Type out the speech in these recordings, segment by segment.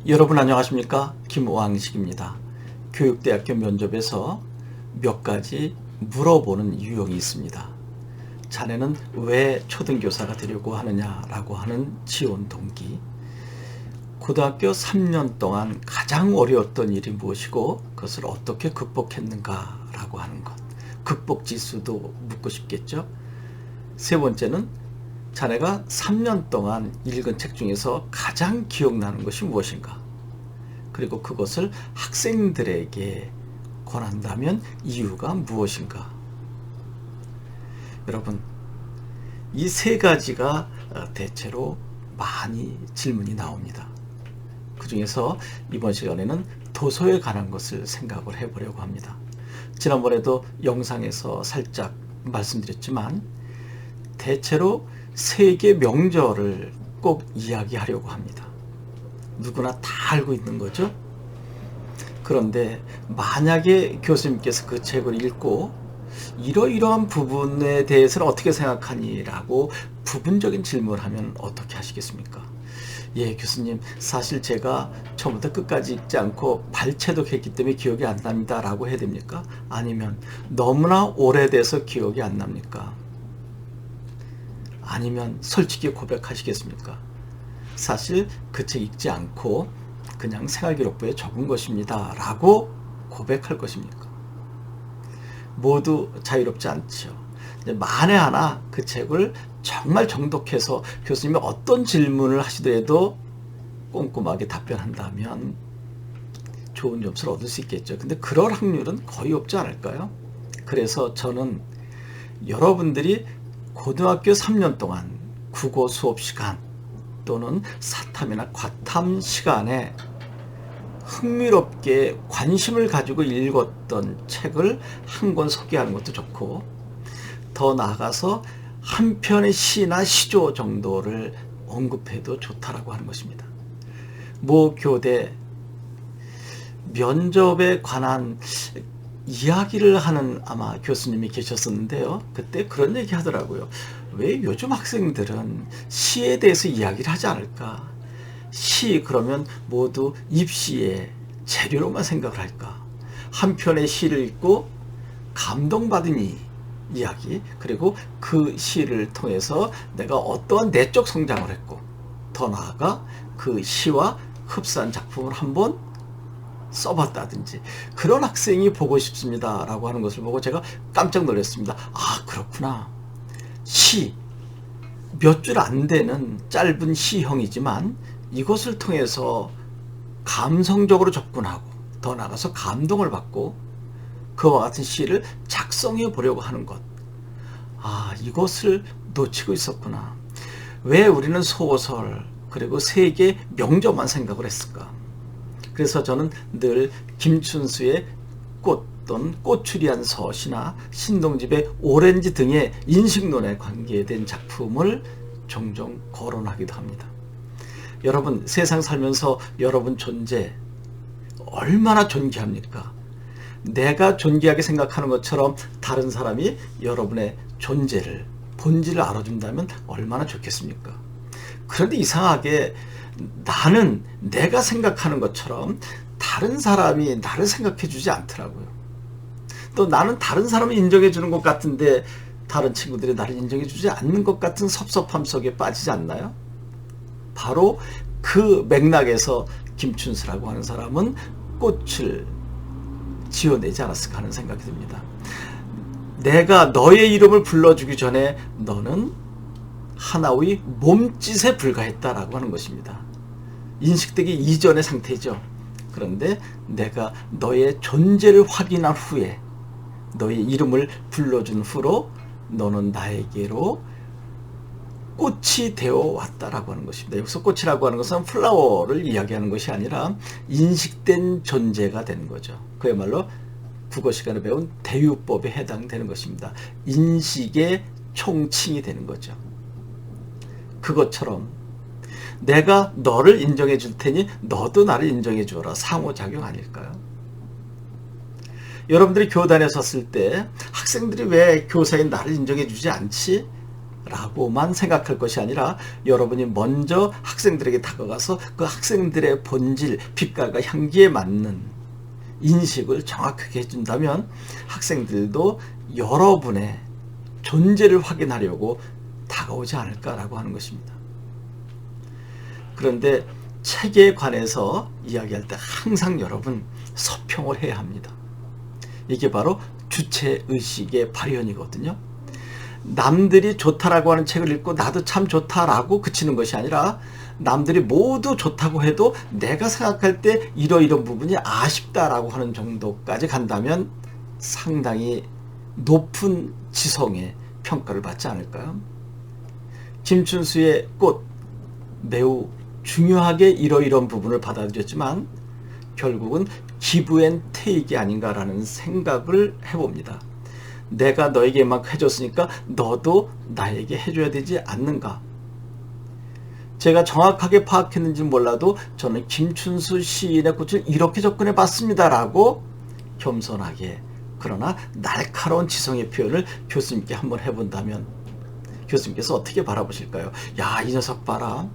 여러분 안녕하십니까? 김왕식입니다. 교육대학교 면접에서 몇 가지 물어보는 유형이 있습니다. 자네는 왜 초등교사가 되려고 하느냐라고 하는 지원 동기, 고등학교 3년 동안 가장 어려웠던 일이 무엇이고 그것을 어떻게 극복했는가라고 하는 것, 극복 지수도 묻고 싶겠죠. 세 번째는 자네가 3년 동안 읽은 책 중에서 가장 기억나는 것이 무엇인가? 그리고 그것을 학생들에게 권한다면 이유가 무엇인가? 여러분, 이 세 가지가 대체로 많이 질문이 나옵니다. 그 중에서 이번 시간에는 도서에 관한 것을 생각을 해보려고 합니다. 지난번에도 영상에서 살짝 말씀드렸지만 대체로 세계 명절을 꼭 이야기하려고 합니다. 누구나 다 알고 있는 거죠. 그런데 만약에 교수님께서 그 책을 읽고 이러이러한 부분에 대해서는 어떻게 생각하니? 라고 부분적인 질문을 하면 어떻게 하시겠습니까? 예, 교수님, 사실 제가 처음부터 끝까지 읽지 않고 발췌독했기 때문에 기억이 안 납니다. 라고 해야 됩니까? 아니면 너무나 오래돼서 기억이 안 납니까? 아니면 솔직히 고백하시겠습니까? 사실 그 책 읽지 않고 그냥 생활기록부에 적은 것입니다. 라고 고백할 것입니까? 모두 자유롭지 않죠. 만에 하나 그 책을 정말 정독해서 교수님이 어떤 질문을 하시더라도 꼼꼼하게 답변한다면 좋은 점수를 얻을 수 있겠죠. 근데 그럴 확률은 거의 없지 않을까요? 그래서 저는 여러분들이 고등학교 3년 동안 국어 수업 시간 또는 사탐이나 과탐 시간에 흥미롭게 관심을 가지고 읽었던 책을 한 권 소개하는 것도 좋고, 더 나아가서 한 편의 시나 시조 정도를 언급해도 좋다라고 하는 것입니다. 모 교대 면접에 관한 이야기를 하는 아마 교수님이 계셨었는데요. 그때 그런 얘기 하더라고요. 왜 요즘 학생들은 시에 대해서 이야기를 하지 않을까? 시 그러면 모두 입시의 재료로만 생각을 할까? 한 편의 시를 읽고 감동받은 이야기, 그리고 그 시를 통해서 내가 어떠한 내적 성장을 했고, 더 나아가 그 시와 흡사한 작품을 한번 써봤다든지 그런 학생이 보고 싶습니다 라고 하는 것을 보고 제가 깜짝 놀랐습니다. 아, 그렇구나. 시 몇 줄 안 되는 짧은 시형이지만 이것을 통해서 감성적으로 접근하고 더 나아가서 감동을 받고 그와 같은 시를 작성해 보려고 하는 것. 아, 이것을 놓치고 있었구나. 왜 우리는 소설 그리고 세계 명저만 생각을 했을까? 그래서 저는 늘 김춘수의 꽃 또는 꼬추리한 서시나 신동집의 오렌지 등의 인식론에 관계된 작품을 종종 거론하기도 합니다. 여러분, 세상 살면서 여러분 존재 얼마나 존귀합니까? 내가 존귀하게 생각하는 것처럼 다른 사람이 여러분의 존재를, 본질을 알아준다면 얼마나 좋겠습니까? 그런데 이상하게 나는 내가 생각하는 것처럼 다른 사람이 나를 생각해 주지 않더라고요. 또 나는 다른 사람을 인정해 주는 것 같은데 다른 친구들이 나를 인정해 주지 않는 것 같은 섭섭함 속에 빠지지 않나요? 바로 그 맥락에서 김춘수라고 하는 사람은 꽃을 지어내지 않았을까 하는 생각이 듭니다. 내가 너의 이름을 불러주기 전에 너는 하나의 몸짓에 불과했다라고 하는 것입니다. 인식되기 이전의 상태죠. 그런데 내가 너의 존재를 확인한 후에 너의 이름을 불러준 후로 너는 나에게로 꽃이 되어 왔다라고 하는 것입니다. 여기서 꽃이라고 하는 것은 플라워를 이야기하는 것이 아니라 인식된 존재가 되는 거죠. 그야말로 국어 시간에 배운 대유법에 해당되는 것입니다. 인식의 총칭이 되는 거죠. 그것처럼 내가 너를 인정해 줄 테니 너도 나를 인정해 주어라. 상호작용 아닐까요? 여러분들이 교단에 섰을 때 학생들이 왜 교사인 나를 인정해 주지 않지? 라고만 생각할 것이 아니라 여러분이 먼저 학생들에게 다가가서 그 학생들의 본질, 빛깔과 향기에 맞는 인식을 정확하게 해준다면 학생들도 여러분의 존재를 확인하려고 다가오지 않을까라고 하는 것입니다. 그런데 책에 관해서 이야기할 때 항상 여러분 서평을 해야 합니다. 이게 바로 주체의식의 발현이거든요. 남들이 좋다라고 하는 책을 읽고 나도 참 좋다라고 그치는 것이 아니라 남들이 모두 좋다고 해도 내가 생각할 때 이러이런 부분이 아쉽다라고 하는 정도까지 간다면 상당히 높은 지성의 평가를 받지 않을까요? 김춘수의 꽃 매우 중요하게 이러이런 부분을 받아들였지만 결국은 기브앤테이크가 아닌가라는 생각을 해봅니다. 내가 너에게 막 해줬으니까 너도 나에게 해줘야 되지 않는가? 제가 정확하게 파악했는지 몰라도 저는 김춘수 시인의 꽃을 이렇게 접근해 봤습니다라고 겸손하게 그러나 날카로운 지성의 표현을 교수님께 한번 해본다면 교수님께서 어떻게 바라보실까요? 야, 이 녀석 봐라.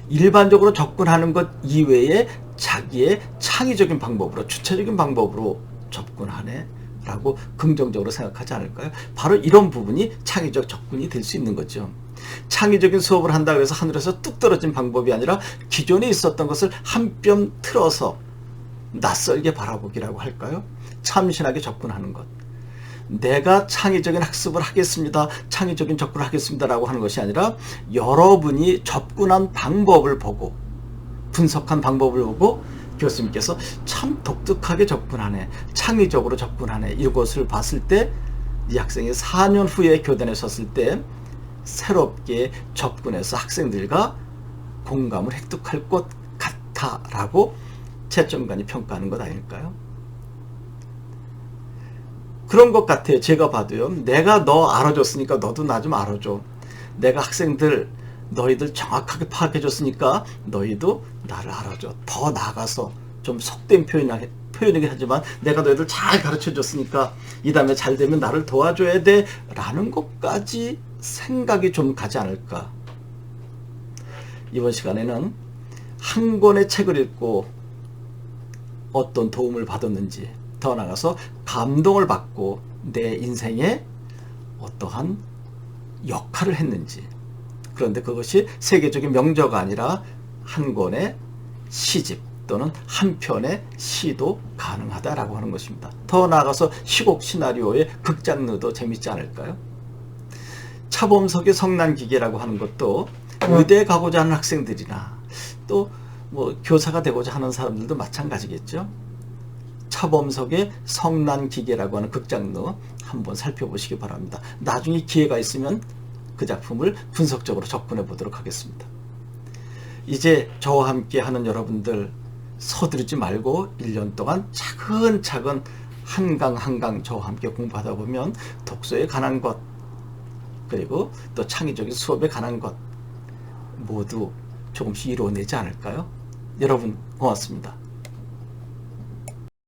일반적으로 접근하는 것 이외에 자기의 창의적인 방법으로 주체적인 방법으로 접근하네 라고 긍정적으로 생각하지 않을까요? 바로 이런 부분이 창의적 접근이 될 수 있는 거죠. 창의적인 수업을 한다고 해서 하늘에서 뚝 떨어진 방법이 아니라 기존에 있었던 것을 한 뼘 틀어서 낯설게 바라보기라고 할까요? 참신하게 접근하는 것. 내가 창의적인 학습을 하겠습니다. 창의적인 접근을 하겠습니다. 라고 하는 것이 아니라 여러분이 접근한 방법을 보고 분석한 방법을 보고 교수님께서 참 독특하게 접근하네. 창의적으로 접근하네. 이것을 봤을 때 이 학생이 4년 후에 교단에 섰을 때 새롭게 접근해서 학생들과 공감을 획득할 것 같다라고 채점관이 평가하는 것 아닐까요? 그런 것 같아요. 제가 봐도요. 내가 너 알아줬으니까 너도 나 좀 알아줘. 내가 학생들 너희들 정확하게 파악해줬으니까 너희도 나를 알아줘. 더 나아가서 좀 속된 표현이긴 하지만 내가 너희들 잘 가르쳐줬으니까 이 다음에 잘 되면 나를 도와줘야 돼 라는 것까지 생각이 좀 가지 않을까. 이번 시간에는 한 권의 책을 읽고 어떤 도움을 받았는지 더 나아가서 감동을 받고 내 인생에 어떠한 역할을 했는지, 그런데 그것이 세계적인 명저가 아니라 한 권의 시집 또는 한 편의 시도 가능하다라고 하는 것입니다. 더 나아가서 시곡 시나리오의 극장르도 재밌지 않을까요? 차범석의 성난기계라고 하는 것도 의대에 가고자 하는 학생들이나 또 뭐 교사가 되고자 하는 사람들도 마찬가지겠죠. 차범석의 성난기계라고 하는 극장르 한번 살펴보시기 바랍니다. 나중에 기회가 있으면 그 작품을 분석적으로 접근해 보도록 하겠습니다. 이제 저와 함께 하는 여러분들 서두르지 말고 1년 동안 차근차근 한 강 한 강 저와 함께 공부하다 보면 독서에 관한 것 그리고 또 창의적인 수업에 관한 것 모두 조금씩 이루어내지 않을까요? 여러분 고맙습니다.